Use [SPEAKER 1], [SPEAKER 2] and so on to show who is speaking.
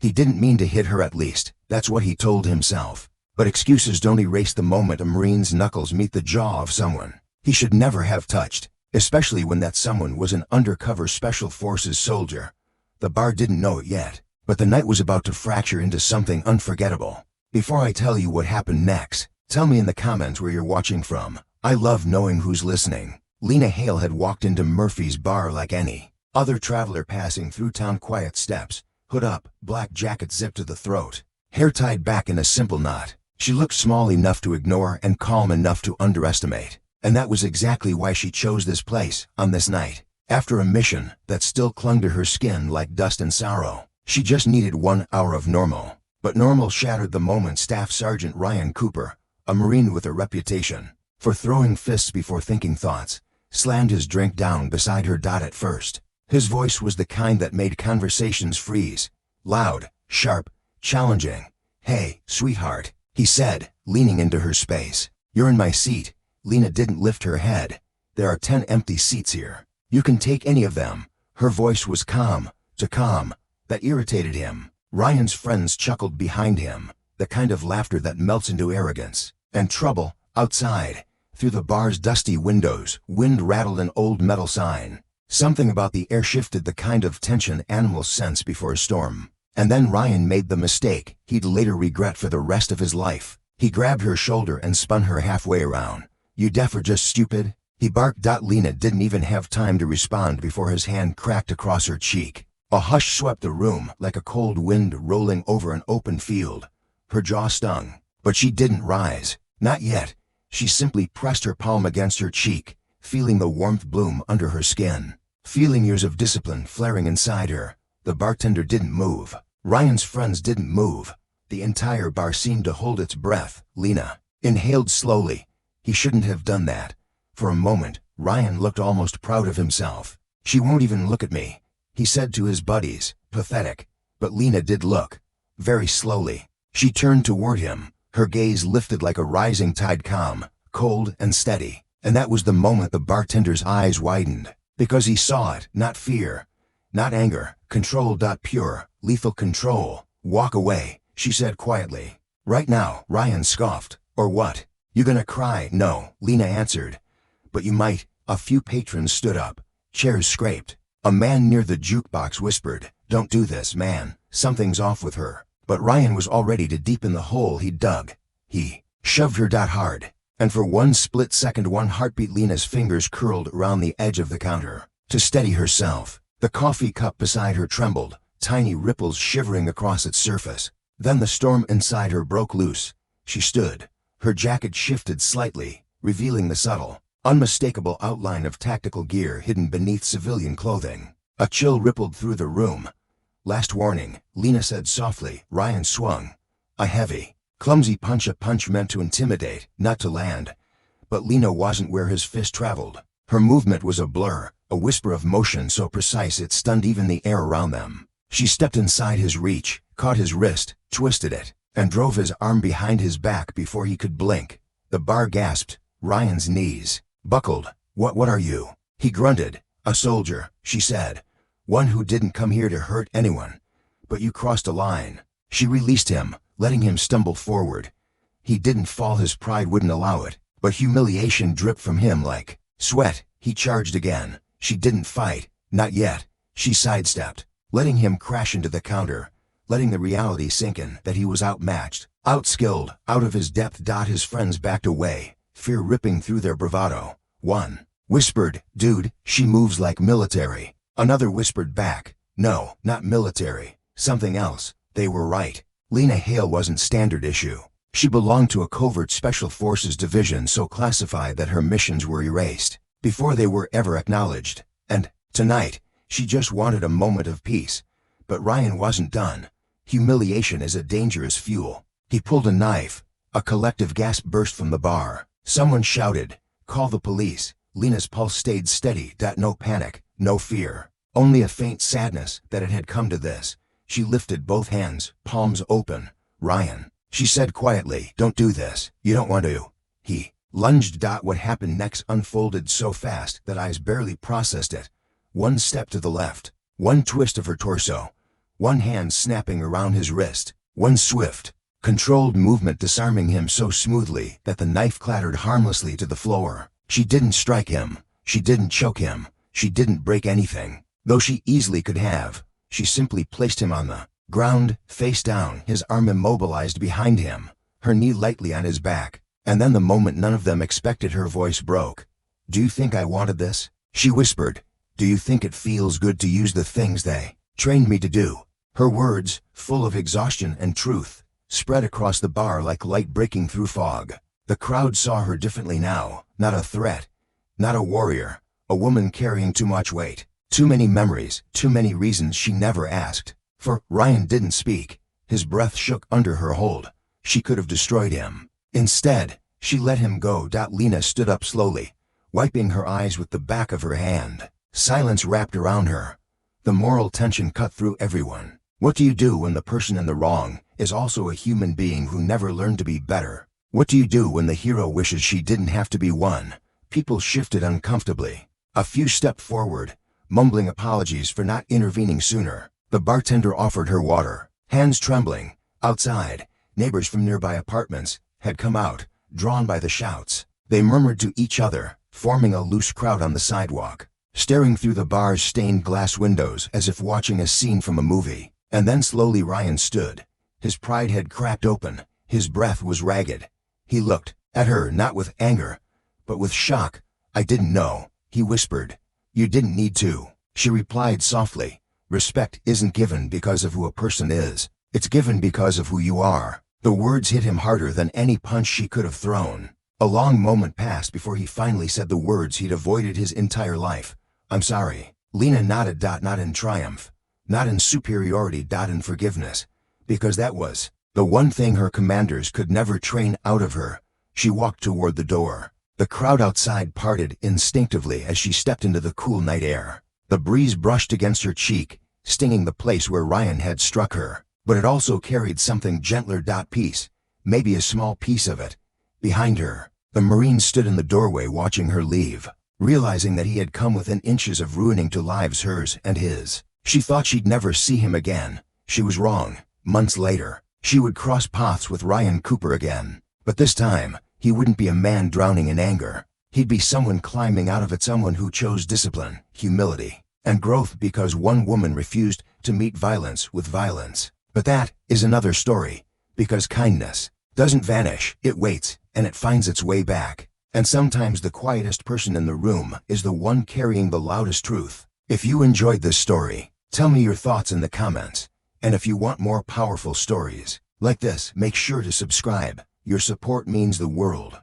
[SPEAKER 1] He didn't mean to hit her, at least. That's what he told himself. But excuses don't erase the moment a Marine's knuckles meet the jaw of someone he should never have touched, especially when that someone was an undercover special forces soldier. The bar didn't know it yet, but the night was about to fracture into something unforgettable. Before I tell you what happened next, tell me in the comments where you're watching from. I love knowing who's listening. Lena Hale had walked into Murphy's bar like any other traveler passing through town. Quiet steps, hood up, black jacket zipped to the throat, hair tied back in a simple knot. She looked small enough to ignore and calm enough to underestimate. And that was exactly why she chose this place on this night. After a mission that still clung to her skin like dust and sorrow, she just needed 1 hour of normal. But normal shattered the moment Staff Sergeant Ryan Cooper, a Marine with a reputation for throwing fists before thinking thoughts, slammed his drink down beside her. At first, his voice was the kind that made conversations freeze. Loud, sharp, challenging. "Hey, sweetheart," he said, leaning into her space. "You're in my seat." Lena didn't lift her head. "There are 10 empty seats here. You can take any of them." Her voice was calm, too calm. That irritated him. Ryan's friends chuckled behind him, the kind of laughter that melts into arrogance. And trouble, outside. Through the bar's dusty windows, wind rattled an old metal sign. Something about the air shifted, the kind of tension animals sense before a storm. And then Ryan made the mistake he'd later regret for the rest of his life. He grabbed her shoulder and spun her halfway around. "You deaf or just stupid?" he barked. Lena didn't even have time to respond before his hand cracked across her cheek. A hush swept the room like a cold wind rolling over an open field. Her jaw stung, but she didn't rise. Not yet. She simply pressed her palm against her cheek, feeling the warmth bloom under her skin, feeling years of discipline flaring inside her. The bartender didn't move. Ryan's friends didn't move. The entire bar seemed to hold its breath. Lena inhaled slowly. He shouldn't have done that. For a moment, Ryan looked almost proud of himself. "She won't even look at me," he said to his buddies, pathetic. But Lena did look. Very slowly. She turned toward him, her gaze lifted like a rising tide, calm, cold and steady. And that was the moment the bartender's eyes widened. Because he saw it, not fear, not anger, control. Pure, lethal control. "Walk away," she said quietly. "Right now," Ryan scoffed. "Or what? You gonna cry?" "No," Lena answered. "But you might." A few patrons stood up. Chairs scraped. A man near the jukebox whispered, "Don't do this, man. Something's off with her." But Ryan was already too deep in the hole he'd dug. He shoved her hard. And for one split second, one heartbeat, Lena's fingers curled around the edge of the counter to steady herself. The coffee cup beside her trembled, tiny ripples shivering across its surface. Then the storm inside her broke loose. She stood. Her jacket shifted slightly, revealing the subtle, unmistakable outline of tactical gear hidden beneath civilian clothing. A chill rippled through the room. "Last warning," Lena said softly. Ryan swung. A heavy, clumsy punch, a punch meant to intimidate, not to land. But Lena wasn't where his fist traveled. Her movement was a blur, a whisper of motion so precise it stunned even the air around them. She stepped inside his reach, caught his wrist, twisted it, and drove his arm behind his back before he could blink. The bar gasped. Ryan's knees buckled. What are you?" he grunted. "A soldier," she said. "One who didn't come here to hurt anyone. But you crossed a line." She released him, letting him stumble forward. He didn't fall, his pride wouldn't allow it, but humiliation dripped from him like sweat. He charged again. She didn't fight. Not yet. She sidestepped, letting him crash into the counter, letting the reality sink in that he was outmatched, outskilled, out of his depth. His friends backed away, fear ripping through their bravado. One whispered, "Dude, she moves like military." Another whispered back, "No, not military. Something else." They were right. Lena Hale wasn't standard issue. She belonged to a covert special forces division so classified that her missions were erased before they were ever acknowledged. And tonight, she just wanted a moment of peace. But Ryan wasn't done. Humiliation is a dangerous fuel. He pulled a knife. A collective gasp burst from the bar. Someone shouted, "Call the police." Lena's pulse stayed steady. No panic, no fear, only a faint sadness that it had come to this. She lifted both hands, palms open. "Ryan," she said quietly, "don't do this. You don't want to." He lunged. What happened next unfolded so fast that eyes barely processed it. One step to the left, one twist of her torso, one hand snapping around his wrist, one swift, controlled movement disarming him so smoothly that the knife clattered harmlessly to the floor. She didn't strike him. She didn't choke him. She didn't break anything, though she easily could have. She simply placed him on the ground, face down, his arm immobilized behind him, her knee lightly on his back. And then the moment none of them expected, her voice broke. "Do you think I wanted this?" she whispered. "Do you think it feels good to use the things they trained me to do?" Her words, full of exhaustion and truth, spread across the bar like light breaking through fog. The crowd saw her differently now, not a threat, not a warrior, a woman carrying too much weight, too many memories, too many reasons she never asked. For Ryan didn't speak. His breath shook under her hold. She could have destroyed him. Instead, she let him go. Lena stood up slowly, wiping her eyes with the back of her hand. Silence wrapped around her. The moral tension cut through everyone. What do you do when the person in the wrong is also a human being who never learned to be better? What do you do when the hero wishes she didn't have to be one? People shifted uncomfortably. A few stepped forward, mumbling apologies for not intervening sooner. The bartender offered her water. Hands trembling. Outside, neighbors from nearby apartments had come out, drawn by the shouts. They murmured to each other, forming a loose crowd on the sidewalk, staring through the bar's stained glass windows as if watching a scene from a movie. And then slowly Ryan stood. His pride had cracked open. His breath was ragged. He looked at her not with anger, but with shock. "I didn't know," he whispered. "You didn't need to," she replied softly. "Respect isn't given because of who a person is. It's given because of who you are." The words hit him harder than any punch she could have thrown. A long moment passed before he finally said the words he'd avoided his entire life. "I'm sorry." Lena nodded. Not in triumph, not in superiority. In forgiveness. Because that was the one thing her commanders could never train out of her. She walked toward the door. The crowd outside parted instinctively as she stepped into the cool night air. The breeze brushed against her cheek, stinging the place where Ryan had struck her. But it also carried something gentler. Peace, maybe a small piece of it. Behind her, the Marine stood in the doorway watching her leave, realizing that he had come within inches of ruining two lives, hers and his. She thought she'd never see him again. She was wrong. Months later, she would cross paths with Ryan Cooper again. But this time, he wouldn't be a man drowning in anger. He'd be someone climbing out of it, someone who chose discipline, humility, and growth because one woman refused to meet violence with violence. But that is another story, because kindness doesn't vanish. It waits, and it finds its way back. And sometimes the quietest person in the room is the one carrying the loudest truth. If you enjoyed this story, tell me your thoughts in the comments. And if you want more powerful stories like this, make sure to subscribe. Your support means the world.